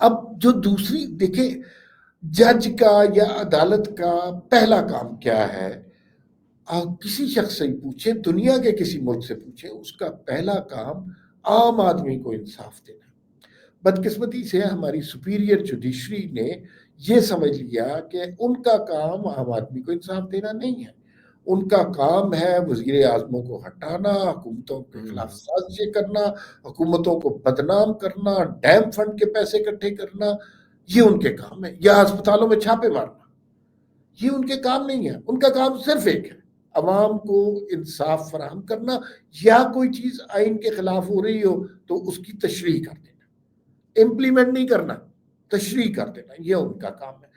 اب جو دوسری دیکھیں، جج کا یا عدالت کا پہلا کام کیا ہے؟ آپ کسی شخص سے پوچھیں، دنیا کے کسی ملک سے پوچھیں، اس کا پہلا کام عام آدمی کو انصاف دینا۔ بدقسمتی سے ہماری سپیریئر جوڈیشری نے یہ سمجھ لیا کہ ان کا کام عام آدمی کو انصاف دینا نہیں ہے، ان کا کام ہے وزیر اعظموں کو ہٹانا، حکومتوں کے خلاف سازشیں کرنا، حکومتوں کو بدنام کرنا، ڈیم فنڈ کے پیسے اکٹھے کرنا، یہ ان کے کام ہے، یا ہسپتالوں میں چھاپے مارنا۔ یہ ان کے کام نہیں ہے، ان کا کام صرف ایک ہے، عوام کو انصاف فراہم کرنا، یا کوئی چیز آئین کے خلاف ہو رہی ہو تو اس کی تشریح کر دینا، امپلیمنٹ نہیں کرنا، تشریح کر دینا، یہ ان کا کام ہے۔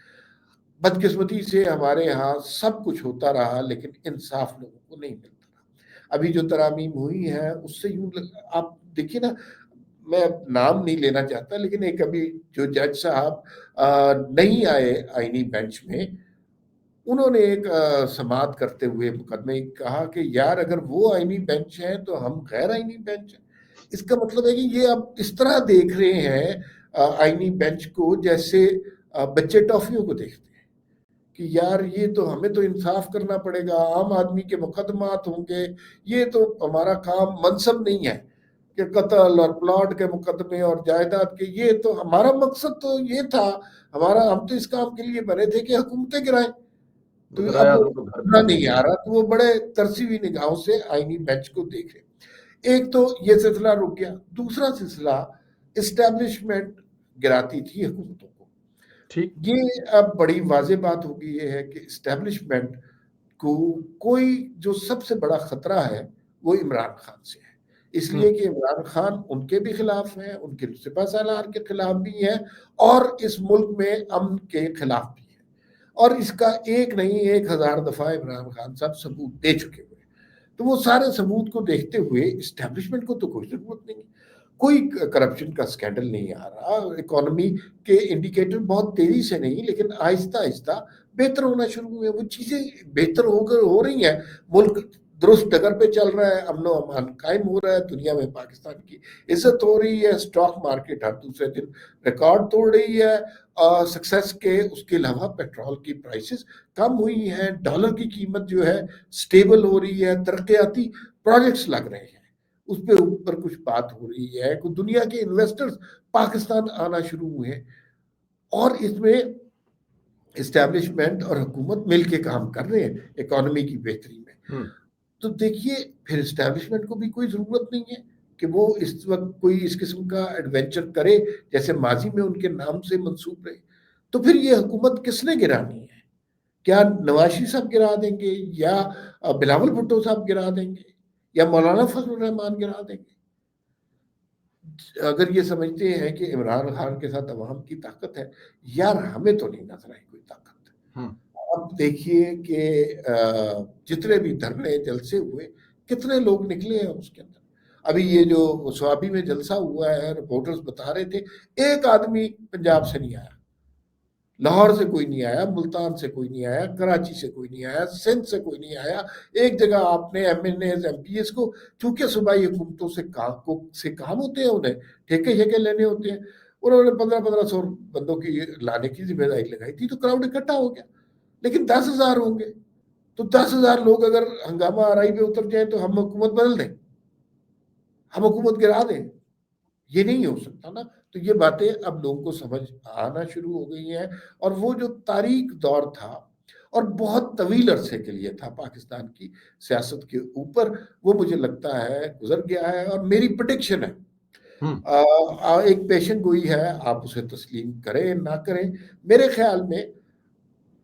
بدقسمتی سے ہمارے ہاں سب کچھ ہوتا رہا لیکن انصاف لوگوں کو نہیں ملتا رہا۔ ابھی جو ترامیم ہوئی ہیں اس سے یوں آپ دیکھیے نا، میں نام نہیں لینا چاہتا لیکن ایک ابھی جو جج صاحب نہیں آئے آئینی بینچ میں، انہوں نے ایک سماعت کرتے ہوئے مقدمے کہا کہ یار اگر وہ آئینی بینچ ہیں تو ہم غیر آئینی بینچ ہیں۔ اس کا مطلب ہے کہ یہ اب اس طرح دیکھ رہے ہیں آئینی بینچ کو جیسے بچے ٹافیوں کو دیکھتے ہیں کہ یار یہ تو ہمیں تو انصاف کرنا پڑے گا، عام آدمی کے مقدمات ہوں گے، یہ تو ہمارا کام منصب نہیں ہے کہ قتل اور پلاٹ کے مقدمے اور جائیداد کے، یہ تو ہمارا مقصد تو یہ تھا، ہم تو اس کام کے لیے بنے تھے کہ حکومتیں گرائیں۔ تو اب گھرایا تو گھر نہ پہ نہیں آ رہا، تو وہ بڑے ترسی ہوئی نگاہوں سے آئینی بینچ کو دیکھ رہے۔ ایک تو یہ سلسلہ رک گیا، دوسرا سلسلہ اسٹیبلشمنٹ گراتی تھی حکومتوں کو۔ ٹھیک یہ اب بڑی واضح بات ہوگی، یہ ہے کہ اسٹیبلشمنٹ کو کوئی جو سب سے بڑا خطرہ ہے وہ عمران خان سے ہے، اس لیے کہ عمران خان ان کے بھی خلاف ہیں، ان کے سپہ سالار کے خلاف بھی ہیں، اور اس ملک میں امن کے خلاف بھی ہیں، اور اس کا ایک نہیں 1000 دفعہ عمران خان صاحب ثبوت دے چکے ہوئے ہیں۔ تو وہ سارے ثبوت کو دیکھتے ہوئے اسٹیبلشمنٹ کو تو کوئی ضرورت نہیں ہے، کوئی کرپشن کا سکینڈل نہیں آ رہا، اکانومی کے انڈیکیٹر بہت تیزی سے نہیں لیکن آہستہ آہستہ بہتر ہونا شروع ہوئے، وہ چیزیں بہتر ہو رہی ہیں، ملک درست ڈگر پہ چل رہا ہے، امن و امان قائم ہو رہا ہے، دنیا میں پاکستان کی عزت ہو رہی ہے، اسٹاک مارکیٹ ہر دوسرے دن ریکارڈ توڑ رہی ہے، سکسیس کے اس کے علاوہ پیٹرول کی پرائسز کم ہوئی ہیں، ڈالر کی قیمت جو ہے سٹیبل ہو رہی ہے، ترقیاتی پروجیکٹس لگ رہے ہیں، اس پہ اوپر کچھ بات ہو رہی ہے، کہ دنیا کے انویسٹرز پاکستان آنا شروع ہوئے ہیں، اور اس میں اسٹیبلشمنٹ اور حکومت مل کے کام کر رہے ہیں اکانومی کی بہتری میں۔ تو دیکھیے پھر اسٹیبلشمنٹ کو بھی کوئی ضرورت نہیں ہے کہ وہ اس وقت کوئی اس قسم کا ایڈونچر کرے جیسے ماضی میں ان کے نام سے منسوب رہے۔ تو پھر یہ حکومت کس نے گرانی ہے؟ کیا نواز شریف صاحب گرا دیں گے، یا بلاول بھٹو صاحب گرا دیں گے، یا مولانا فضل الرحمان گرا دیں گے؟ اگر یہ سمجھتے ہیں کہ عمران خان کے ساتھ عوام کی طاقت ہے، یار ہمیں تو نہیں نظر آئی کوئی طاقت۔ اب دیکھیے کہ جتنے بھی دھرنے جلسے ہوئے کتنے لوگ نکلے ہیں اس کے اندر۔ ابھی یہ جو سوابی میں جلسہ ہوا ہے، رپورٹرز بتا رہے تھے ایک آدمی پنجاب سے نہیں آیا، لاہور سے کوئی نہیں آیا، ملتان سے کوئی نہیں آیا، کراچی سے کوئی نہیں آیا، سندھ سے کوئی نہیں آیا۔ ایک جگہ آپ نے M N As M P As کو، چونکہ صوبائی حکومتوں سے کام ہوتے ہیں، انہیں ٹھیکے شیکے لینے ہوتے ہیں، انہوں نے 1500 بندوں کی لانے کی ذمہ داری لگائی تھی، تو کراؤڈ اکٹھا ہو گیا۔ لیکن 10,000 ہوں گے تو 10,000 لوگ اگر ہنگامہ آرائی پہ اتر جائیں تو ہم حکومت بدل دیں، ہم حکومت گرا دیں، یہ نہیں ہو سکتا نا۔ تو یہ باتیں اب لوگوں کو سمجھ آنا شروع ہو گئی ہیں، اور وہ جو تاریک دور تھا اور بہت طویل عرصے کے لیے تھا پاکستان کی سیاست کے اوپر، وہ مجھے لگتا ہے گزر گیا ہے، اور میری پریڈکشن ہے، ایک پیشن گوئی ہے، آپ اسے تسلیم کریں نہ کریں، میرے خیال میں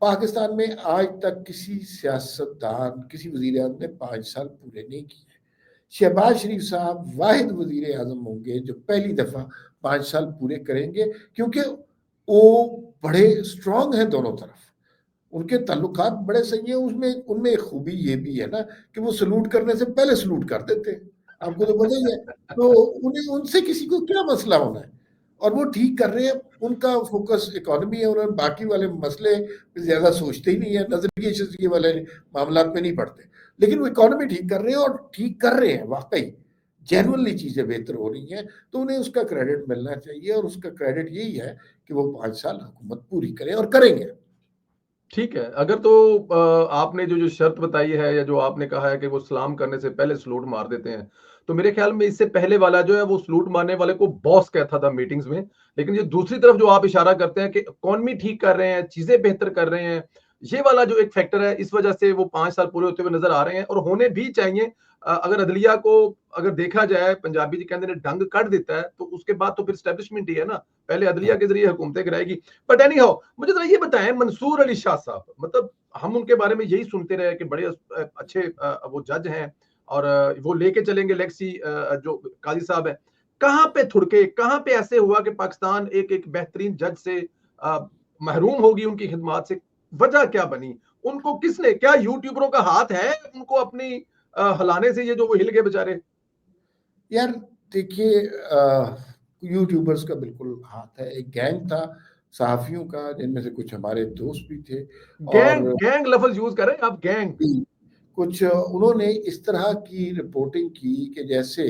پاکستان میں آج تک کسی سیاستدان، کسی وزیر اعظم نے 5 سال پورے نہیں کیے۔ شہباز شریف صاحب واحد وزیر اعظم ہوں گے جو پہلی دفعہ 5 سال پورے کریں گے، کیونکہ وہ بڑے اسٹرانگ ہیں دونوں طرف، ان کے تعلقات بڑے صحیح ہیں، ان میں ایک خوبی یہ بھی ہے نا کہ وہ سلوٹ کرنے سے پہلے سلوٹ کر دیتے ہیں، آپ کو تو پتہ ہی ہے، تو ان سے کسی کو کیا مسئلہ ہونا ہے، اور وہ ٹھیک کر رہے ہیں، ان کا فوکس اکانومی ہے، انہوں نے باقی والے مسئلے زیادہ سوچتے ہی نہیں ہیں، نظریے شزیے والے معاملات میں نہیں پڑتے، لیکن وہ اکانومی ٹھیک کر رہے ہیں، اور ٹھیک کر رہے ہیں واقعی، جینوئنلی چیزیں بہتر ہو رہی ہیں تو انہیں اس کا کریڈٹ ملنا چاہیے، اور اس کا کریڈٹ یہی ہے کہ وہ 5 سال حکومت پوری کریں اور کریں گے۔ ٹھیک ہے، اگر تو آپ نے جو شرط بتائی ہے یا جو آپ نے کہا ہے کہ وہ سلام کرنے سے پہلے سلوٹ مار دیتے ہیں، تو میرے خیال میں اس سے پہلے والا جو ہے وہ سلوٹ مارنے والے کو باس کہتا تھا میٹنگز میں، لیکن یہ دوسری طرف جو آپ اشارہ کرتے ہیں کہ اکانومی ٹھیک کر رہے ہیں، چیزیں بہتر کر رہے ہیں، یہ والا جو ایک فیکٹر ہے اس وجہ سے وہ 5 سال پورے ہوتے ہوئے نظر آ رہے ہیں اور ہونے بھی چاہیے۔ اگر عدلیہ کو اگر دیکھا جائے، پنجابی جی کہتے ہیں ڈنگ کٹ دیتا ہے تو اس کے بعد تو پھر اسٹیبلشمنٹ ہی ہے نا، پہلے عدلیہ کے ذریعے حکومتیں کرائے گی۔ بٹ اینی ہاؤ، مجھے ذرا یہ بتائیں منصور علی شاہ صاحب، مطلب ہم ان کے بارے میں یہی سنتے رہے کہ بڑے اچھے وہ جج ہیں اور وہ لے کے چلیں گے لیگسی جو قاضی صاحب ہیں، کہاں پہ تھڑکے، کہاں پہ ایسے ہوا کہ پاکستان ایک بہترین جج سے محروم ہوگی ان کی خدمات سے؟ وجہ کیا بنی؟ ان کو کس نے، کیا یوٹیوبروں کا ہاتھ ہے ان کو اپنی ہلانے سے، یہ جو وہ ہل گئے بےچارے؟ یار دیکھیے، یوٹیوبرز کا بالکل ہاتھ ہے، ایک گینگ تھا صحافیوں کا جن میں سے کچھ ہمارے دوست بھی تھے، اور گینگ گینگ لفظ یوز کریں آپ، گینگ۔ کچھ انہوں نے اس طرح کی رپورٹنگ کی کہ جیسے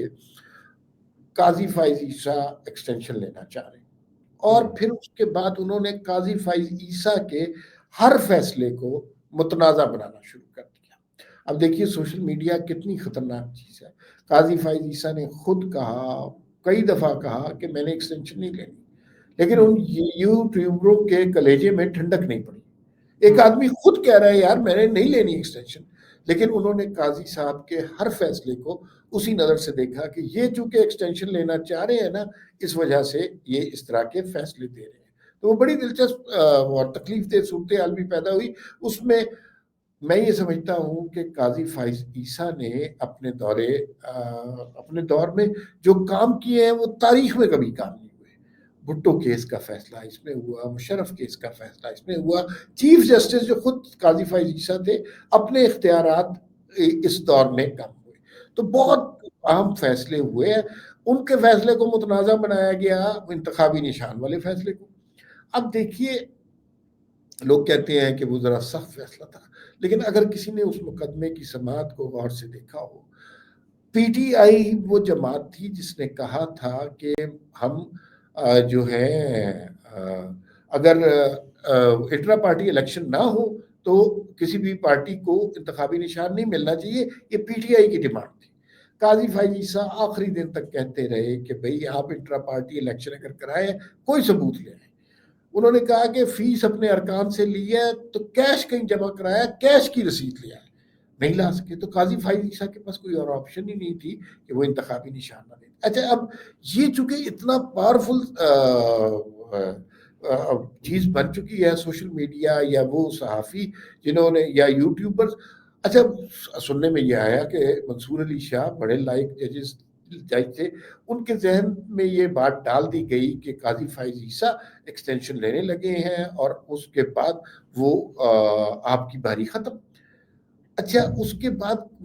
قاضی فائز عیسیٰ ایکسٹینشن لینا چاہ رہے ہیں، اور پھر اس کے بعد انہوں نے قاضی فائز عیسیٰ کے ہر فیصلے کو متنازع بنانا شروع کر دیا۔ اب دیکھیے سوشل میڈیا کتنی خطرناک چیز ہے۔ قاضی فائز عیسیٰ نے خود کہا، کئی دفعہ کہا کہ میں نے ایکسٹینشن نہیں لینی، لیکن ان یوٹیوبروں کے کلیجے میں ٹھنڈک نہیں پڑی۔ ایک آدمی خود کہہ رہا ہے یار میں نے نہیں لینی ایکسٹینشن، لیکن انہوں نے قاضی صاحب کے ہر فیصلے کو اسی نظر سے دیکھا کہ یہ چونکہ ایکسٹینشن لینا چاہ رہے ہیں نا، اس وجہ سے یہ اس طرح کے فیصلے دے رہے ہیں۔ تو وہ بڑی دلچسپ اور تکلیف دہ صورتحال بھی پیدا ہوئی۔ اس میں یہ سمجھتا ہوں کہ قاضی فائز عیسیٰ نے اپنے دور میں جو کام کیے ہیں وہ تاریخ میں کبھی کام نہیں ہوئے۔ بھٹو کیس کا فیصلہ اس میں ہوا، مشرف کیس کا فیصلہ اس میں ہوا۔ چیف جسٹس جو خود قاضی فائز عیسیٰ تھے، اپنے اختیارات اس دور میں کم ہوئے، تو بہت اہم فیصلے ہوئے ہیں۔ ان کے فیصلے کو متنازع بنایا گیا، انتخابی نشان والے فیصلے کو۔ اب دیکھیے لوگ کہتے ہیں کہ وہ ذرا سخت فیصلہ تھا، لیکن اگر کسی نے اس مقدمے کی سماعت کو غور سے دیکھا ہو، پی ٹی آئی وہ جماعت تھی جس نے کہا تھا کہ ہم جو ہے اگر انٹرا پارٹی الیکشن نہ ہو تو کسی بھی پارٹی کو انتخابی نشان نہیں ملنا چاہیے، یہ پی ٹی آئی کی ڈیمانڈ تھی۔ قاضی فائز عیسیٰ آخری دن تک کہتے رہے کہ بھئی آپ انٹرا پارٹی الیکشن اگر کرائیں کوئی ثبوت لے آئیں۔ انہوں نے کہا کہ فیس اپنے ارکان سے لی ہے تو کیش کہیں جمع کرایا، کیش کی رسید لے آئے، نہیں لا سکے، تو قاضی فائز عیسیٰ کے پاس کوئی اور آپشن ہی نہیں تھی کہ وہ انتخابی نشان نہ دیں۔ اچھا، اب یہ چونکہ اتنا پاورفل چیز بن چکی ہے سوشل میڈیا یا وہ صحافی جنہوں نے یا یوٹیوبرز، اچھا سننے میں یہ آیا کہ منصور علی شاہ بڑے لائق جج تھے، ان کے ذہن میں یہ بات ڈال دی گئی کہ قاضی فائز عیسیٰ ایکسٹینشن لینے لگے ہیں اور اس کے بعد وہ آپ کی باری ختم۔ اچھا اس کے بعد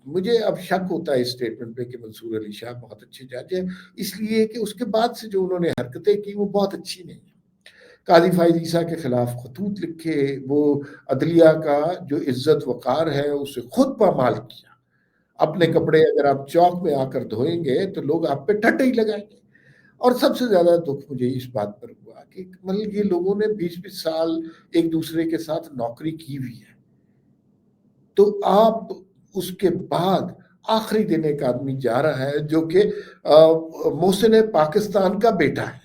مجھے اب شک ہوتا ہے اس سٹیٹمنٹ پہ کہ منصور علی شاہ بہت اچھے جج ہیں، اس لیے کہ اس کے بعد سے جو انہوں نے حرکتیں کی وہ بہت اچھی نہیں ہیں۔ قاضی فائز عیسیٰ کے خلاف خطوط لکھے، وہ عدلیہ کا جو عزت وقار ہے اسے خود پامال کیا۔ اپنے کپڑے اگر آپ چوک میں آ کر دھوئیں گے تو لوگ آپ پہ ٹھٹے ہی لگائیں گے۔ اور سب سے زیادہ دکھ مجھے اس بات پر ہوا کہ مطلب یہ لوگوں نے 20-20 سال ایک دوسرے کے ساتھ نوکری کی ہوئی ہے، تو آپ اس کے بعد آخری دن ایک آدمی جا رہا ہے جو کہ محسن پاکستان کا بیٹا ہے،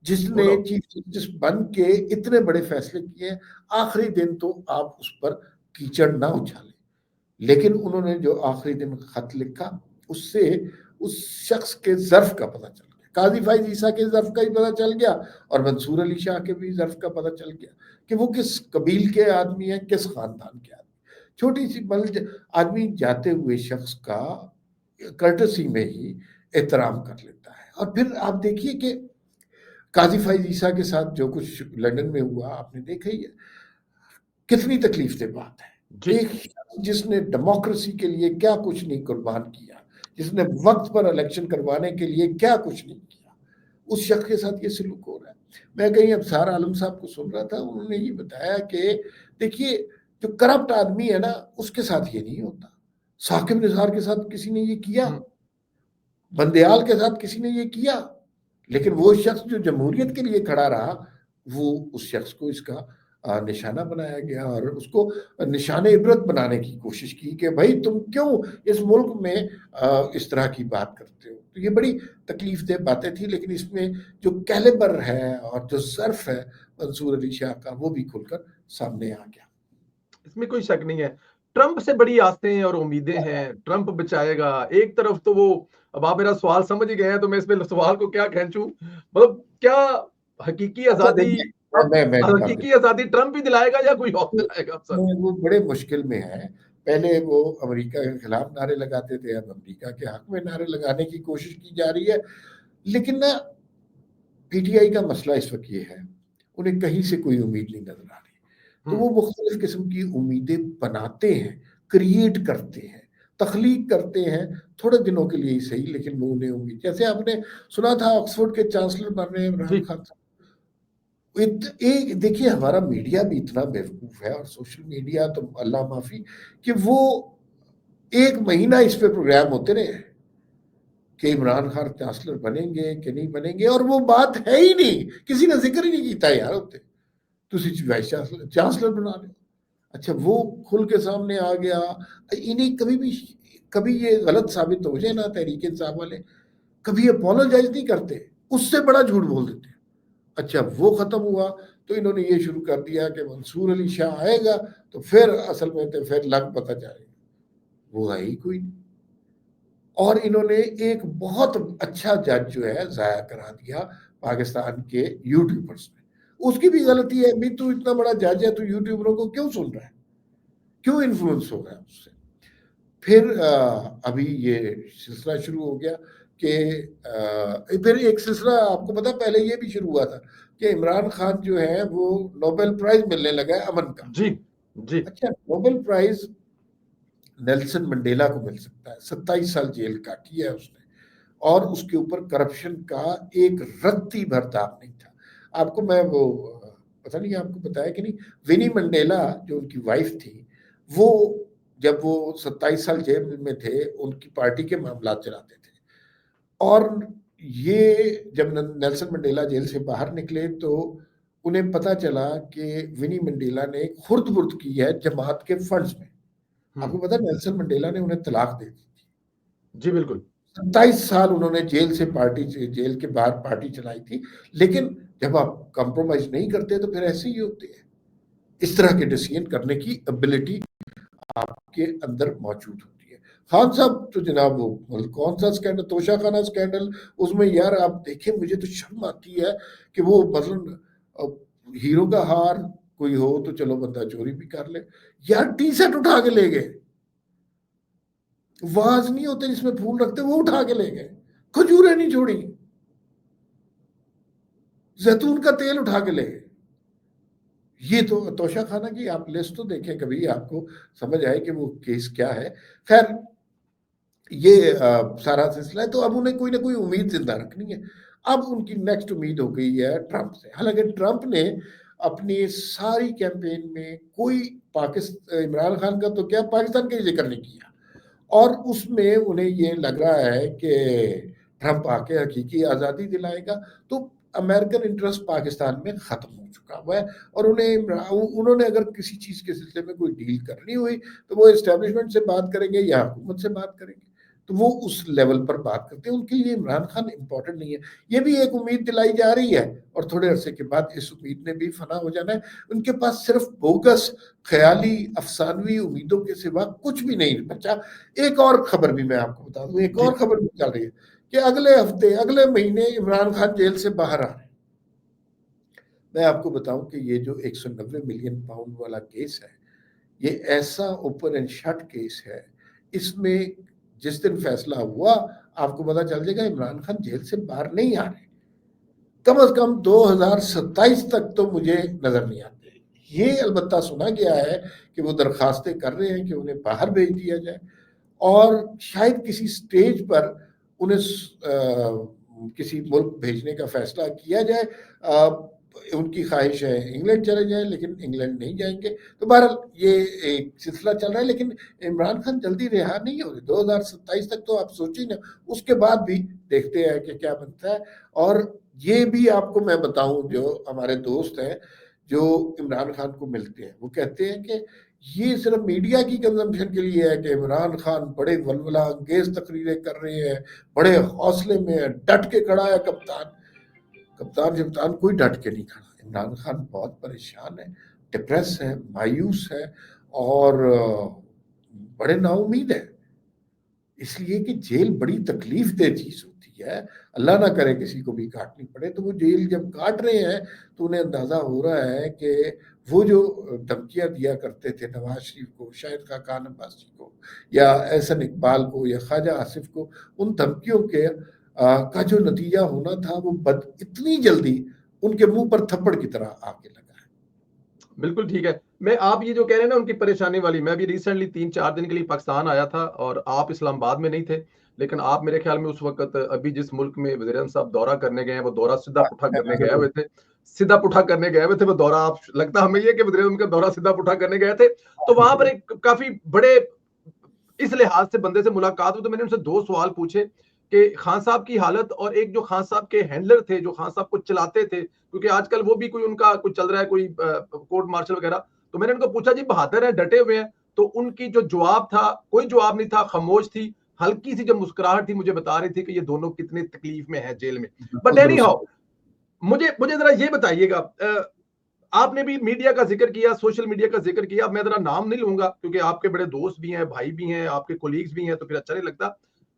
جس نے چیف جسٹس بن کے اتنے بڑے فیصلے کیے ہیں، آخری دن تو آپ اس پر کیچڑ نہ اچھالیں۔ لیکن انہوں نے جو آخری دن خط لکھا اس سے اس شخص کے ظرف کا پتہ چل گیا، قاضی فائز عیسیٰ کے ظرف کا ہی پتہ چل گیا اور منصور علی شاہ کے بھی ظرف کا پتہ چل گیا کہ وہ کس قبیل کے آدمی ہیں، کس خاندان کے آدمی۔ چھوٹی سی آدمی جاتے ہوئے شخص کا کرٹسی میں ہی احترام کر لیتا ہے۔ اور پھر آپ دیکھیے کہ قاضی فائز عیسیٰ کے ساتھ جو کچھ لندن میں ہوا آپ نے دیکھا ہی ہے، کتنی تکلیف دہ بات ہے۔ ایک جس نے ڈیموکریسی کے لیے کیا کچھ نہیں قربان کیا، جس نے وقت پر الیکشن کروانے کے لیے کیا کچھ نہیں کیا، اس شخص کے ساتھ یہ سلوک ہو رہا ہے۔ میں کہیں ابصار عالم صاحب کو سن رہا تھا، انہوں نے یہ بتایا کہ دیکھیے جو کرپٹ آدمی ہے نا اس کے ساتھ یہ نہیں ہوتا۔ ثاقب نثار کے ساتھ کسی نے یہ کیا، بندیال کے ساتھ کسی نے یہ کیا، لیکن وہ شخص جو جمہوریت کے لیے کھڑا رہا وہ اس شخص کو اس کا نشانہ بنایا گیا اور اس کو نشان عبرت بنانے کی کوشش کی کہ بھائی تم کیوں اس ملک میں اس طرح کی بات کرتے ہو. تو یہ بڑی تکلیف دہ باتیں تھیں، لیکن اس میں جو کیلیبر ہے اور جو ظرف ہے منصور علی شاہ کا وہ بھی کھل کر سامنے آ گیا. اس میں کوئی شک نہیں ہے. ٹرمپ سے بڑی آستیں اور امیدیں ہیں، ٹرمپ بچائے گا. ایک طرف تو وہ، اب آپ میرا سوال سمجھ ہی گئے ہیں تو میں اس پہ سوال کو کیا کھینچوں، مطلب کیا حقیقی اچھا آزادی، دیکھیے، اب میں جواب حقیقی آزادی ٹرمپ ہی دلائے گا یا کوئی اور دلائے گا افسر؟ وہ بڑے مشکل میں ہیں. پہلے وہ امریکہ کے خلاف نعرے لگاتے تھے، اب امریکہ کے حق میں نعرے لگانے کی کوشش کی جا رہی ہے. لیکن نا پی ٹی آئی کا مسئلہ اس وقت یہ ہے، انہیں کہیں سے کوئی امید نہیں نظر آ رہی. تو وہ مختلف قسم کی امیدیں بناتے ہیں، کریٹ کرتے ہیں، تخلیق کرتے ہیں، تھوڑے دنوں کے لیے ہی صحیح، لیکن وہ انہیں امید. جیسے آپ نے سنا تھا آکسفورڈ کے چانسلر بن رہے ہیں عمران جی خان صاحب. دیکھیے ہمارا میڈیا بھی اتنا بیوقوف ہے، اور سوشل میڈیا تو اللہ معافی، کہ وہ ایک مہینہ اس پہ پروگرام ہوتے رہے کہ عمران خان چانسلر بنیں گے کہ نہیں بنیں گے، اور وہ بات ہے ہی نہیں، کسی نے ذکر ہی نہیں کیتا یار ہوتے تو وائس چانسلر بنا لیں. اچھا وہ کھل کے سامنے آ گیا. انہیں کبھی یہ غلط ثابت ہو جائے نا تحریک انصاف والے، کبھی اپولوجائز نہیں کرتے، اس سے بڑا جھوٹ بول دیتے. اچھا وہ ختم ہوا تو انہوں نے یہ شروع کر دیا کہ منصور علی شاہ آئے گا تو پھر اصل میں تو پھر لگ پتہ جائے گا. وہ ہے ہی کوئی نہیں. اور انہوں نے ایک بہت اچھا جج جو ہے ضائع کرا دیا پاکستان کے یوٹیوبرز نے. اس کی بھی غلطی ہے، بھی تو اتنا بڑا جج ہے تو یوٹیوبروں کو کیوں سن رہا ہے، کیوں انفلوئنس ہو رہا ہے اس سے. پھر ابھی یہ سلسلہ شروع ہو گیا کہ پھر ایک سلسلہ آپ کو پتا پہلے یہ بھی شروع ہوا تھا کہ عمران خان جو ہے وہ نوبل پرائز ملنے لگا ہے امن کا. جی جی. اچھا نوبل پرائز نیلسن منڈیلا کو مل سکتا ہے، 27 سال جیل کاٹی ہے اس نے، اور اس کے اوپر کرپشن کا ایک رتی بھر داغ نہیں تھا. آپ کو میں وہ پتہ نہیں آپ کو بتایا کہ نہیں، ونی منڈیلا جو ان کی وائف تھی، وہ جب وہ 27 سال جیل میں تھے ان کی پارٹی کے معاملات چلاتے تھے. اور یہ جب نیلسن منڈیلا جیل سے باہر نکلے تو انہیں پتا چلا کہ ونی منڈیلا نے خرد برد کی ہے جماعت کے فنڈز میں. آپ کو پتا نیلسن منڈیلا نے انہیں طلاق دے دی تھی. جی بالکل. 27 سال انہوں نے جیل کے باہر پارٹی چلائی تھی. لیکن جب آپ کمپرومائز نہیں کرتے تو پھر ایسے ہی ہوتے ہیں. اس طرح کے ڈیسیژن کرنے کی ابیلٹی آپ کے اندر موجود ہوتی ہے. خان صاحب تو جناب وہ کون سا سکینڈل، توشہ خانہ سکینڈل، اس میں یار آپ دیکھیں مجھے تو شرم آتی ہے کہ وہ مثلا ہیرو کا ہار کوئی ہو تو چلو بندہ چوری بھی کر لے، یار ٹی شرٹ اٹھا کے لے گئے. واز نہیں ہوتے جس میں پھول رکھتے وہ اٹھا کے لے گئے، کھجوریں نہیں چھوڑی، زیتون کا تیل اٹھا کے لے گئے. یہ تو توشہ خانہ کی آپ لسٹ تو دیکھیں کبھی، آپ کو سمجھ آئے کہ وہ کیس کیا ہے. خیر یہ سارا سلسلہ ہے. تو اب انہیں کوئی نہ کوئی امید زندہ رکھنی ہے. اب ان کی نیکسٹ امید ہو گئی ہے ٹرمپ سے. حالانکہ ٹرمپ نے اپنی ساری کیمپین میں کوئی عمران خان کا تو کیا پاکستان کا ہی ذکر نہیں کیا، اور اس میں انہیں یہ لگ رہا ہے کہ ٹرمپ آ کے حقیقی آزادی دلائے گا. تو امریکن انٹرسٹ پاکستان میں ختم ہو چکا ہوا ہے، اور انہوں نے اگر کسی چیز کے سلسلے میں کوئی ڈیل کرنی ہوئی تو وہ اسٹیبلشمنٹ سے بات کریں گے یا حکومت سے بات کریں گے. تو وہ اس لیول پر بات کرتے ہیں. ان کے لیے عمران خان امپورٹنٹ نہیں ہے. یہ بھی ایک امید دلائی جا رہی ہے، اور تھوڑے عرصے کے بعد اس امید نے بھی فنا ہو جانا ہے. ان کے پاس صرف بوگس خیالی افسانوی امیدوں کے سوا کچھ بھی نہیں بچا. ایک اور خبر بھی میں آپ کو بتا دوں، ایک جی اور خبر بھی چل رہی ہے کہ اگلے ہفتے اگلے مہینے عمران خان جیل سے باہر آ رہے ہیں. میں آپ کو بتاؤں کہ یہ جو 190 ملین پاؤنڈ والا کیس ہے، یہ ایسا اوپن اینڈ شٹ کیس ہے. اس میں جس دن فیصلہ ہوا آپ کو پتا چل جائے گا عمران خان جیل سے باہر نہیں آ رہے. کم از کم 2027 تک تو مجھے نظر نہیں آتے. یہ البتہ سنا گیا ہے کہ وہ درخواستیں کر رہے ہیں کہ انہیں باہر بھیج دیا جائے، اور شاید کسی سٹیج پر انہیں کسی ملک بھیجنے کا فیصلہ کیا جائے. ان کی خواہش ہے انگلینڈ چلے جائیں لیکن انگلینڈ نہیں جائیں گے. تو بہرحال یہ ایک سلسلہ چل رہا ہے، لیکن عمران خان جلدی رہا نہیں ہو رہے. 2027 تک تو آپ سوچیں نا، اس کے بعد بھی دیکھتے ہیں کہ کیا بنتا ہے. اور یہ بھی آپ کو میں بتاؤں، جو ہمارے دوست ہیں جو عمران خان کو ملتے ہیں، وہ کہتے ہیں کہ یہ صرف میڈیا کی کنزمپشن کے لیے ہے کہ عمران خان بڑے ولولہ انگیز تقریریں کر رہے ہیں، بڑے حوصلے میں ہے، ڈٹ کے کھڑا ہے کپتان کوئی ڈٹ کے نہیں کھڑا. عمران خان بہت پریشان ہے، ڈپریس ہے، مایوس ہے، اور بڑے نا امید ہے. اس لیے کہ جیل بڑی تکلیف دہ چیز ہوتی ہے. اللہ نہ کرے کسی کو بھی کاٹنی پڑے. تو وہ جیل جب کاٹ رہے ہیں تو انہیں اندازہ ہو رہا ہے کہ وہ جو دھمکیاں دیا کرتے تھے نواز شریف کو، شاہد خاقان عباسی کو، یا احسن اقبال کو، یا خواجہ آصف کو، ان دھمکیوں کے کا جو نتیجہ ہونا تھا وہ اتنی جلدی ان کے منہ پر تھپڑ کی طرح آ کے لگا ہے. بالکل ٹھیک ہے. میں آپ یہ جو کہہ رہے ہیں نا ان کی پریشانی والی، میں بھی ریسنٹلی 3-4 دن کے لیے پاکستان آیا تھا اور آپ اسلام آباد میں نہیں تھے، لیکن آپ میرے خیال میں اس وقت ابھی جس ملک میں وزیر اعظم صاحب دورہ کرنے گئے ہیں وہ دورہ سیدھا پٹھا کرنے گئے ہوئے تھے. سیدھا پٹھا کرنے گئے ہوئے تھے وہ دورہ. آپ لگتا ہمیں یہ کہ وزیر اعظم کا دورہ سیدھا پٹھا کرنے گئے تھے. تو وہاں پر ایک کافی بڑے اس لحاظ سے بندے سے ملاقات ہوئی تو میں نے ان سے 2 سوال پوچھے کہ خان صاحب کی حالت، اور ایک جو خان صاحب کے ہینڈلر تھے جو خان صاحب کو چلاتے تھے، کیونکہ آج کل وہ بھی کوئی ان کا کچھ چل رہا ہے، کوئی کورٹ مارشل وغیرہ. تو میں نے ان کو پوچھا جی بہادر ہیں، ڈٹے ہوئے ہیں؟ تو ان کی جو جواب تھا، کوئی جواب نہیں تھا، خاموش تھی. ہلکی سی جو مسکراہٹ تھی مجھے بتا رہی تھی کہ یہ دونوں کتنے تکلیف میں ہیں جیل میں. بٹ اینی ہاؤ، مجھے ذرا یہ بتائیے گا، آپ نے بھی میڈیا کا ذکر کیا، سوشل میڈیا کا ذکر کیا. میں ذرا نام نہیں لوں گا کیونکہ آپ کے بڑے دوست بھی ہیں، بھائی بھی ہیں، آپ کے کولیگز بھی ہیں، تو پھر اچھا نہیں لگتا.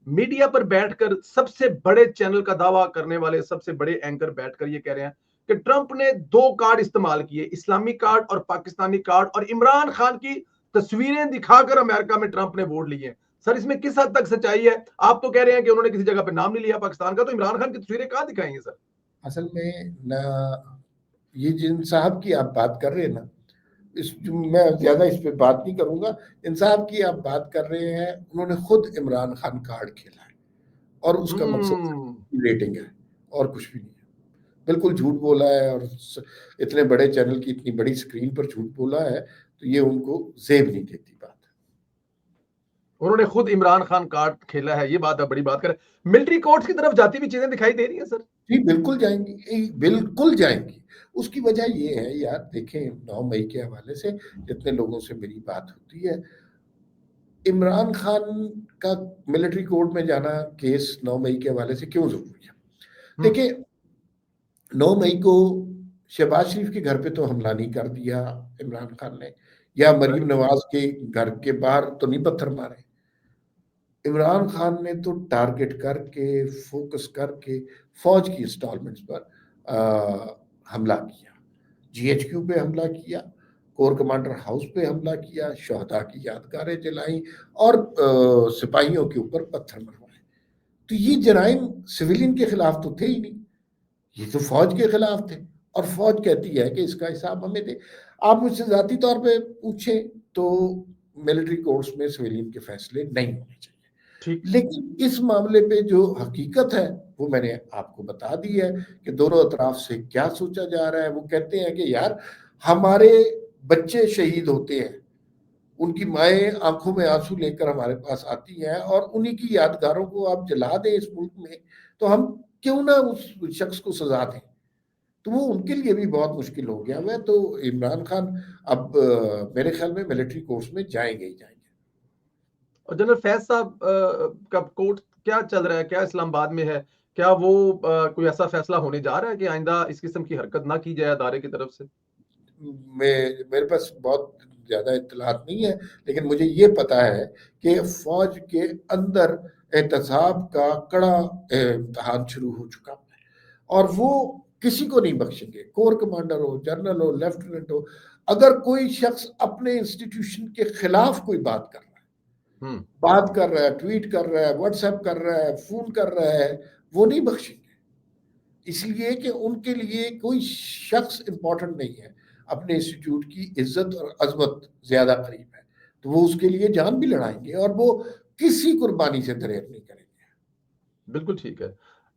میڈیا پر بیٹھ کر سب سے بڑے چینل کا دعویٰ کرنے والے سب سے بڑے اینکر بیٹھ کر یہ کہہ رہے ہیں کہ ٹرمپ نے 2 کارڈ استعمال کیے، اسلامی کارڈ اور پاکستانی کارڈ، اور عمران خان کی تصویریں دکھا کر امریکہ میں ٹرمپ نے ووٹ لیے ہیں. سر اس میں کس حد تک سچائی ہے؟ آپ تو کہہ رہے ہیں کہ انہوں نے کسی جگہ پہ نام نہیں لیا پاکستان کا، تو عمران خان کی تصویریں کہاں دکھائیں گے سر؟ اصل میں نہ، یہ جن صاحب کی آپ بات کر رہے ہیں نا، میں زیادہ اس پہ بات نہیں کروں گا. ان صاحب کی آپ بات کر رہے ہیں، انہوں نے خود عمران خان کارڈ کھیلا ہے اور اس کا مقصد ریٹنگ ہے اور کچھ بھی نہیں ہے. بالکل جھوٹ بولا ہے، اور اتنے بڑے چینل کی اتنی بڑی سکرین پر جھوٹ بولا ہے، تو یہ ان کو زیب نہیں دیتی بات. انہوں نے خود عمران خان کارڈ کھیلا ہے، یہ بات اب بڑی بات کر. ملٹری کورٹس کی طرف جاتی ہوئی چیزیں دکھائی دے رہی ہیں سر؟ جی بالکل جائیں گی، بالکل جائیں گی. اس کی وجہ یہ ہے یار، دیکھیں 9 مئی کے حوالے سے جتنے لوگوں سے میری بات ہوتی ہے، عمران خان کا ملٹری کورٹ میں جانا کیس 9 مئی کے حوالے سے کیوں ضروری ہے؟ دیکھیں 9 مئی کو شہباز شریف کے گھر پہ تو حملہ نہیں کر دیا عمران خان نے، یا مریم نواز کے گھر کے باہر تو نہیں پتھر مارے. عمران خان نے تو ٹارگٹ کر کے، فوکس کر کے فوج کی انسٹالمنٹس پر حملہ کیا. جی ایچ کیو پہ حملہ کیا، کور کمانڈر ہاؤس پہ حملہ کیا، شہداء کی یادگاریں جلائیں، اور سپاہیوں کے اوپر پتھر مروائے. تو یہ جرائم سویلین کے خلاف تو تھے ہی نہیں، یہ تو فوج کے خلاف تھے. اور فوج کہتی ہے کہ اس کا حساب ہمیں دے. آپ مجھ سے ذاتی طور پہ پوچھیں تو ملٹری کورٹس میں سویلین کے فیصلے نہیں ہونے چاہیے. لیکن اس معاملے پہ جو حقیقت ہے وہ میں نے آپ کو بتا دی ہے کہ دونوں اطراف سے کیا سوچا جا رہا ہے. وہ کہتے ہیں کہ یار ہمارے بچے شہید ہوتے ہیں، ان کی مائیں آنکھوں میں آنسو لے کر ہمارے پاس آتی ہیں، اور انہی کی یادگاروں کو آپ جلا دیں اس ملک میں، تو ہم کیوں نہ اس شخص کو سزا دیں. تو وہ ان کے لیے بھی بہت مشکل ہو گیا ہے. تو عمران خان اب میرے خیال میں ملٹری کورٹس میں جائیں گے ہی جائیں گے. اور جنرل فیض صاحب کا کورٹ کیا چل رہا ہے؟ کیا اسلام آباد میں ہے؟ کیا وہ کوئی ایسا فیصلہ ہونے جا رہا ہے کہ آئندہ اس قسم کی حرکت نہ کی جائے ادارے کی طرف سے؟ میرے پاس بہت زیادہ اطلاعات نہیں ہے، لیکن مجھے یہ پتا ہے کہ فوج کے اندر احتساب کا کڑا امتحان شروع ہو چکا ہے، اور وہ کسی کو نہیں بخشیں گے. کور کمانڈر ہو، جنرل ہو، لیفٹیننٹ ہو، اگر کوئی شخص اپنے انسٹیٹیوشن کے خلاف کوئی بات کر رہا ہے، ٹویٹ کر رہا ہے، واٹس ایپ کر رہا ہے، فون کر رہا ہے، وہ نہیں بخشیں گے. اس لیے کہ ان کے لیے کوئی شخص امپورٹنٹ نہیں ہے، اپنے انسٹیٹیوٹ کی عزت اور عظمت زیادہ قریب ہے. تو وہ اس کے لیے جان بھی لڑائیں گے، اور وہ کسی قربانی سے دریغ نہیں کریں گے. بالکل ٹھیک ہے.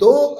2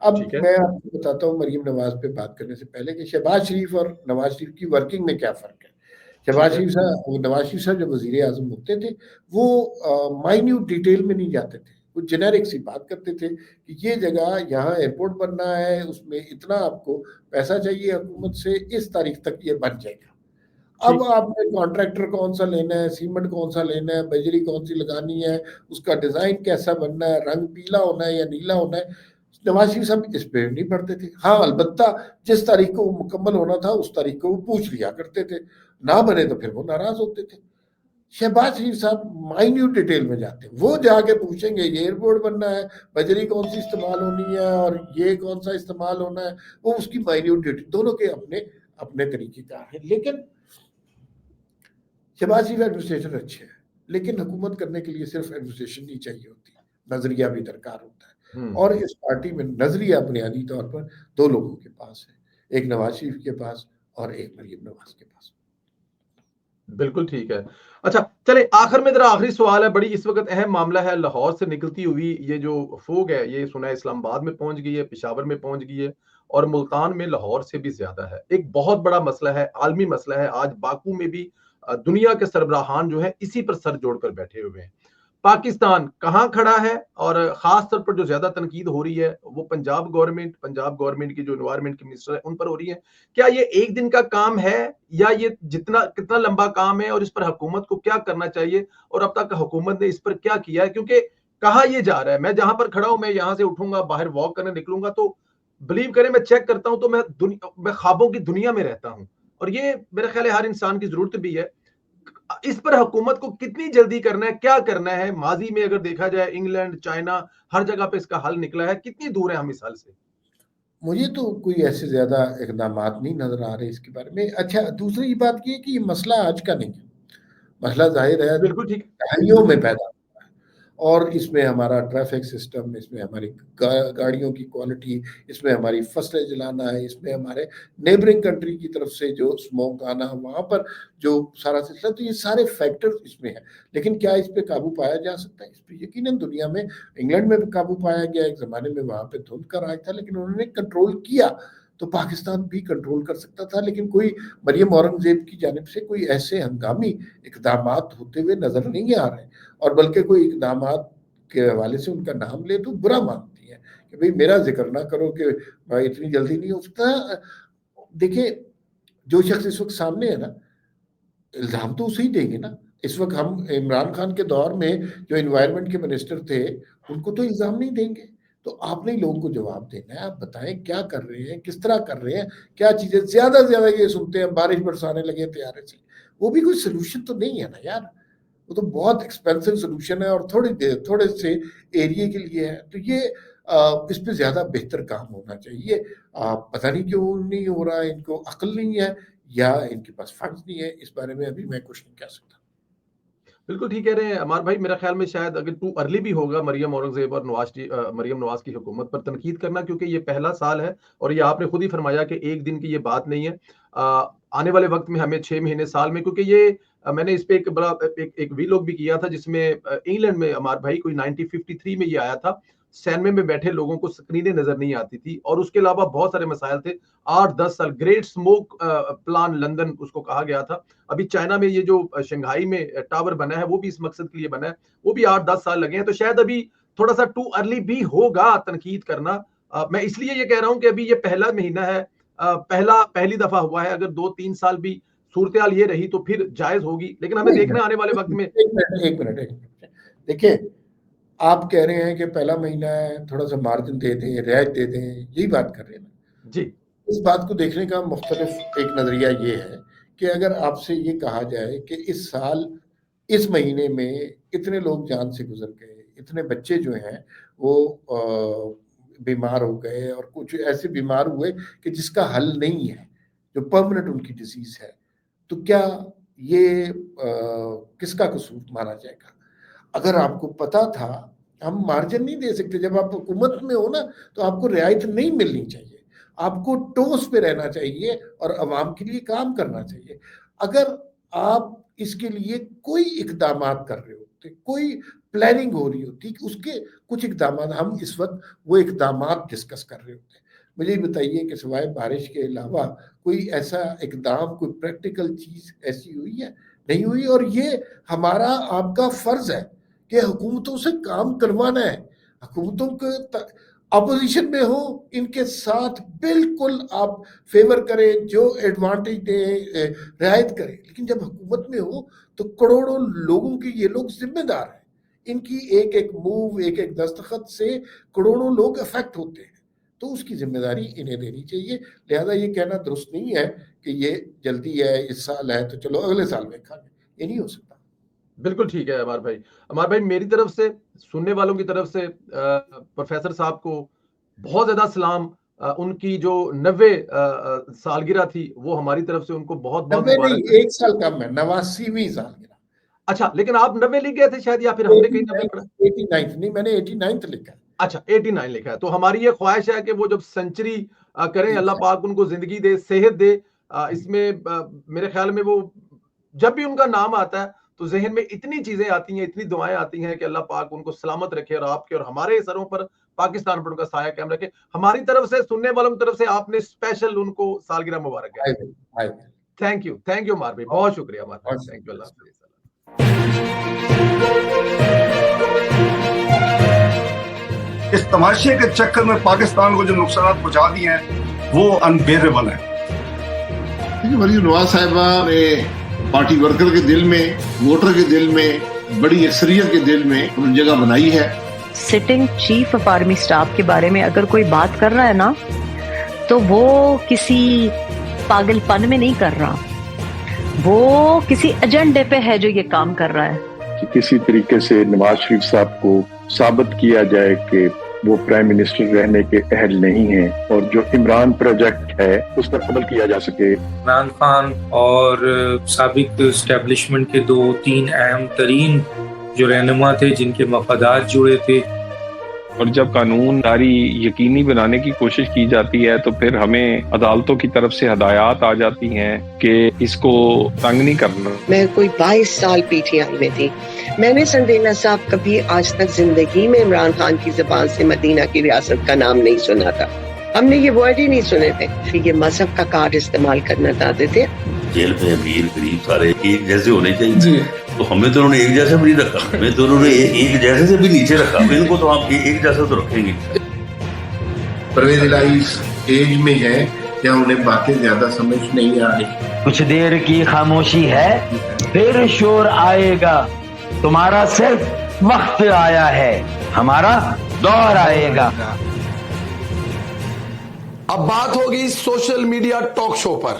اب ٹھیک ہے، میں آپ کو بتاتا ہوں مریم نواز پہ بات کرنے سے پہلے کہ شہباز شریف اور نواز شریف کی ورکنگ میں کیا فرق ہے۔ ٹھیک شہباز ہے، شریف صاحب نواز شریف صاحب جب وزیر اعظم ہوتے تھے وہ مائنیوٹ ڈیٹیل میں نہیں جاتے تھے، وہ جنیرک سی بات کرتے تھے کہ یہ جگہ یہاں ایئرپورٹ بننا ہے، اس میں اتنا آپ کو پیسہ چاہیے حکومت سے، اس تاریخ تک یہ بن جائے گا۔ اب ٹھیک، آپ نے کانٹریکٹر کون سا لینا ہے، سیمنٹ کون سا لینا ہے، بجری کون سی لگانی ہے، اس کا ڈیزائن کیسا بننا ہے، رنگ پیلا ہونا ہے یا نیلا ہونا ہے، نواز شریف صاحب اس پہ نہیں پڑھتے تھے۔ ہاں البتہ جس تاریخ کو وہ مکمل ہونا تھا اس تاریخ کو وہ پوچھ لیا کرتے تھے، نہ بنے تو پھر وہ ناراض ہوتے تھے۔ شہباز شریف صاحب مائنیوٹ ڈیٹیل میں جاتے ہیں، وہ جا کے پوچھیں گے یہ ایئرپورٹ بننا ہے، بجری کون سی استعمال ہونی ہے اور یہ کون سا استعمال ہونا ہے، وہ اس کی مائنیوٹ ڈیٹیل، دونوں کے اپنے اپنے طریقے کار ہیں۔ لیکن شہباز شریف ایڈمنسٹریشن اچھے ہے، لیکن حکومت کرنے کے لیے صرف ایڈمنسٹریشن نہیں چاہیے ہوتی، نظریہ بھی درکار ہوتا ہے۔ اور اس پارٹی میں نظریہ بنیادی طور پر دو لوگوں کے پاس ہے، ایک نواز شریف کے پاس اور ایک مریم نواز کے پاس۔ بالکل ٹھیک ہے۔ اچھا چلے آخر میں ذرا آخری سوال ہے، بڑی اس وقت اہم معاملہ ہے، لاہور سے نکلتی ہوئی یہ جو فوگ ہے یہ سنا ہے اسلام آباد میں پہنچ گئی ہے، پشاور میں پہنچ گئی ہے، اور ملتان میں لاہور سے بھی زیادہ ہے۔ ایک بہت بڑا مسئلہ ہے، عالمی مسئلہ ہے، آج باکو میں بھی دنیا کے سربراہان جو ہیں اسی پر سر جوڑ کر بیٹھے ہوئے ہیں۔ پاکستان کہاں کھڑا ہے، اور خاص طور پر جو زیادہ تنقید ہو رہی ہے وہ پنجاب گورنمنٹ کی جو انوائرمنٹ کے منسٹر ہے ان پر ہو رہی ہے۔ کیا یہ ایک دن کا کام ہے، یا یہ کتنا لمبا کام ہے، اور اس پر حکومت کو کیا کرنا چاہیے، اور اب تک حکومت نے اس پر کیا کیا ہے؟ کیونکہ کہا یہ جا رہا ہے، میں جہاں پر کھڑا ہوں، میں یہاں سے اٹھوں گا باہر واک کرنے نکلوں گا تو بلیو کریں میں چیک کرتا ہوں تو میں خوابوں کی دنیا میں رہتا ہوں، اور یہ میرا خیال ہے ہر انسان کی ضرورت بھی ہے۔ اس پر حکومت کو کتنی جلدی کرنا ہے، کیا کرنا ہے؟ ماضی میں اگر دیکھا جائے انگلینڈ، چائنا، ہر جگہ پہ اس کا حل نکلا ہے، کتنی دور ہے ہم اس حل سے؟ مجھے تو کوئی ایسے زیادہ اقدامات نہیں نظر آ رہے اس کے بارے میں۔ اچھا دوسری بات یہ کہ یہ مسئلہ آج کا نہیں ہے، مسئلہ ظاہر ہے بالکل ٹھیک، دہائیوں میں پیدا ہوا ہے، اور اس میں ہمارا ٹریفک سسٹم، اس میں ہماری گاڑیوں کی کوالٹی، اس میں ہماری فصلیں جلانا ہے، اس میں ہمارے نیبرنگ کنٹری کی طرف سے جو اسموک آنا، وہاں پر جو سارا سلسلہ، تو یہ سارے فیکٹر اس میں ہیں۔ لیکن کیا اس پہ قابو پایا جا سکتا ہے؟ اس پہ یقیناً دنیا میں، انگلینڈ میں بھی قابو پایا گیا ایک زمانے میں، وہاں پہ دھند کا راج تھا لیکن انہوں نے کنٹرول کیا، تو پاکستان بھی کنٹرول کر سکتا تھا، لیکن کوئی مریم اورنگزیب کی جانب سے کوئی ایسے ہنگامی اقدامات ہوتے ہوئے نظر نہیں آ رہے، اور بلکہ کوئی اقدامات کے حوالے سے ان کا نام لے تو برا مانتی ہیں کہ بھئی میرا ذکر نہ کرو کہ بھائی اتنی جلدی نہیں ہو سکتا۔ دیکھیں جو شخص اس وقت سامنے ہے نا، الزام تو اسی دیں گے نا۔ اس وقت ہم عمران خان کے دور میں جو انوائرمنٹ کے منسٹر تھے ان کو تو الزام نہیں دیں گے، تو آپ نے لوگوں کو جواب دینا ہے، آپ بتائیں کیا کر رہے ہیں، کس طرح کر رہے ہیں، کیا چیزیں زیادہ سے زیادہ یہ سنتے ہیں بارش برسانے لگے طیارے سے، وہ بھی کوئی سلوشن تو نہیں ہے نا یار، وہ تو بہت ایکسپینسو سلوشن ہے اور تھوڑے سے ایریے کے لیے ہے، تو یہ اس پہ زیادہ بہتر کام ہونا چاہیے۔ پتہ نہیں کیوں نہیں ہو رہا، ان کو عقل نہیں ہے یا ان کے پاس فنڈز نہیں ہے، اس بارے میں ابھی میں کچھ نہیں کہہ سکتا۔ بالکل ٹھیک کہہ رہے ہیں عمار بھائی، میرا خیال میں شاید اگر ٹو ارلی بھی ہوگا مریم اورنگزیب اور مریم نواز کی حکومت پر تنقید کرنا، کیونکہ یہ پہلا سال ہے، اور یہ آپ نے خود ہی فرمایا کہ ایک دن کی یہ بات نہیں ہے۔ آنے والے وقت میں ہمیں 6 مہینے سال میں، کیونکہ یہ میں نے اس پہ ایک بڑا ایک وی لوگ بھی کیا تھا جس میں انگلینڈ میں عمار بھائی کوئی 1953 میں یہ آیا تھا، سینمے میں بیٹھے لوگوں کو سکرینیں نظر نہیں آتی تھی، اور اس کے علاوہ بہت سارے مسائل تھے۔ 8-10 سال گریٹ اسموک پلان لندن اس کو کہا گیا تھا۔ ابھی چائنا میں یہ جو شنگھائی میں ٹاور بنا ہے وہ بھی اس مقصد کے لیے بنا ہے، وہ بھی 8-10 سال لگے ہیں، تو شاید ابھی تھوڑا سا ٹو ارلی بھی ہوگا تنقید کرنا۔ میں اس لیے یہ کہہ رہا ہوں کہ ابھی یہ پہلا مہینہ ہے، پہلی دفعہ ہوا ہے، اگر 2-3 سال بھی صورتحال یہ رہی تو پھر جائز ہوگی، لیکن ہمیں ایک دیکھنا ہے آنے والے وقت میں۔ منٹ دیکھیں، آپ کہہ رہے ہیں کہ پہلا مہینہ ہے، تھوڑا سا مارجن دے دیں، رعایت دے دیں، یہی بات کر رہے ہیں نا۔ جی اس بات کو دیکھنے کا مختلف ایک نظریہ یہ ہے کہ اگر آپ سے یہ کہا جائے کہ اس سال اس مہینے میں اتنے لوگ جان سے گزر گئے، اتنے بچے جو ہیں وہ بیمار ہو گئے، اور کچھ ایسے بیمار ہوئے کہ جس کا حل نہیں ہے، جو پرماننٹ ان کی ڈیزیز ہے، تو کیا یہ کس کا قصور مانا جائے گا؟ اگر آپ کو پتا تھا، ہم مارجن نہیں دے سکتے، جب آپ حکومت میں ہو نا تو آپ کو رعایت نہیں ملنی چاہیے، آپ کو ٹوس پہ رہنا چاہیے اور عوام کے لیے کام کرنا چاہیے۔ اگر آپ اس کے لیے کوئی اقدامات کر رہے ہو ہوتے, کوئی پلاننگ ہو رہی ہوتی کہ اس کے کچھ اقدامات, ہم اس وقت وہ اقدامات ڈسکس کر رہے ہوتے ہیں. مجھے بتائیے کہ سوائے بارش کے علاوہ کوئی ایسا اقدام, کوئی پریکٹیکل چیز ایسی ہوئی ہے؟ نہیں ہوئی. اور یہ ہمارا آپ کا فرض ہے کہ حکومتوں سے کام کروانا ہے. حکومتوں کے اپوزیشن میں ہو, ان کے ساتھ بالکل آپ فیور کریں, جو ایڈوانٹیج دیں رعایت کریں. لیکن جب حکومت میں ہو تو کروڑوں لوگوں کی یہ لوگ ذمہ دار ہیں. ان کی ایک ایک موو, ایک ایک دستخط سے کروڑوں لوگ افیکٹ ہوتے ہیں, تو اس کی ذمہ داری انہیں دینی چاہیے. لہذا یہ کہنا درست نہیں ہے کہ یہ جلدی ہے, اس سال ہے تو چلو اگلے سال میں کھا لیں, یہ نہیں ہو سکتا. بالکل ٹھیک ہے عمار بھائی. عمار بھائی, میری طرف سے, سننے والوں کی طرف سے پروفیسر صاحب کو بہت زیادہ سلام. ان کی جو 90 سالگرہ تھی وہ ہماری طرف سے ان کو بہت بہت 90 مبارک. نہیں, ایک سال کم ہے, 89ویں سالگرہ. اچھا, لیکن آپ 90 لکھ گئے تھے شاید, یا پھر ہم نے کہیں 90 پڑھا؟ 89 نہیں, میں نے 89 لکھا ہے. اچھا 89 لکھا ہے. تو ہماری یہ خواہش ہے کہ وہ جب سینچری کریں, اللہ پاک ان کو زندگی دے, صحت دے. اس میں میرے خیال میں وہ جب بھی ان کا نام آتا ہے تو ذہن میں اتنی چیزیں آتی ہیں, اتنی دعائیں آتی ہیں کہ اللہ پاک ان کو سلامت رکھے, اور آپ کے اور ہمارے سروں پر, پاکستان پر ان کا سایہ قائم رکھے. ہماری طرف سے, سننے والوں کی طرف سے آپ نے اسپیشل ان کو سالگرہ مبارک ہے. تھینک یو عمار بھائی, بہت شکریہ عمار بھائی. تھینک یو, اللہ حافظ. اس تماشے کے چکر میں پاکستان کو جو نقصانات پہنچا دیے ہیں وہ انبیئریبل ہیں. مریم نواز صاحبہ نے پارٹی ورکر کے دل میں, ووٹر کے دل میں, بڑی اکثریت کے دل میں اپنی جگہ بنائی ہے. Sitting chief of army staff کے بارے میں اگر کوئی بات کر رہا ہے نا, تو وہ کسی پاگل پن میں نہیں کر رہا, وہ کسی ایجنڈے پہ ہے جو یہ کام کر رہا ہے. کہ کسی طریقے سے نواز شریف صاحب کو ثابت کیا جائے کہ وہ پرائم منسٹر رہنے کے اہل نہیں ہیں, اور جو عمران پروجیکٹ ہے اس پر عمل کیا جا سکے. عمران خان اور سابق اسٹیبلشمنٹ کے 2-3 اہم ترین جو رہنما تھے جن کے مفادات جڑے تھے. اور جب قانون داری یقینی بنانے کی کوشش کی جاتی ہے تو پھر ہمیں عدالتوں کی طرف سے ہدایات آ جاتی ہیں کہ اس کو تنگ نہیں کرنا. میں کوئی 22 سال پی ٹی آئی میں تھی. میں نے سندیلا صاحب کبھی آج تک زندگی میں عمران خان کی زبان سے مدینہ کی ریاست کا نام نہیں سنا تھا. ہم نے یہ ورڈ ہی نہیں سنے تھے. پھر یہ مذہب کا کارڈ استعمال کرنا چاہتے تھے. جیل میں امیر غریب سارے ایک جیسے ہونے چاہیے, تو ہمیں تو انہوں نے ایک جیسا بھی نہیں رکھا, ہمیں تو انہوں نے ایک جیسے سے بھی نیچے رکھا. ان کو تو آپ ایک جیسا تو رکھیں گے. پرویز الہی ایج میں ہے یا انہیں باتیں زیادہ سمجھ نہیں آ رہی. کچھ دیر کی خاموشی ہے, پھر شور آئے گا. تمہارا صرف وقت آیا ہے, ہمارا دور آئے گا. اب بات ہوگی سوشل میڈیا ٹاک شو پر.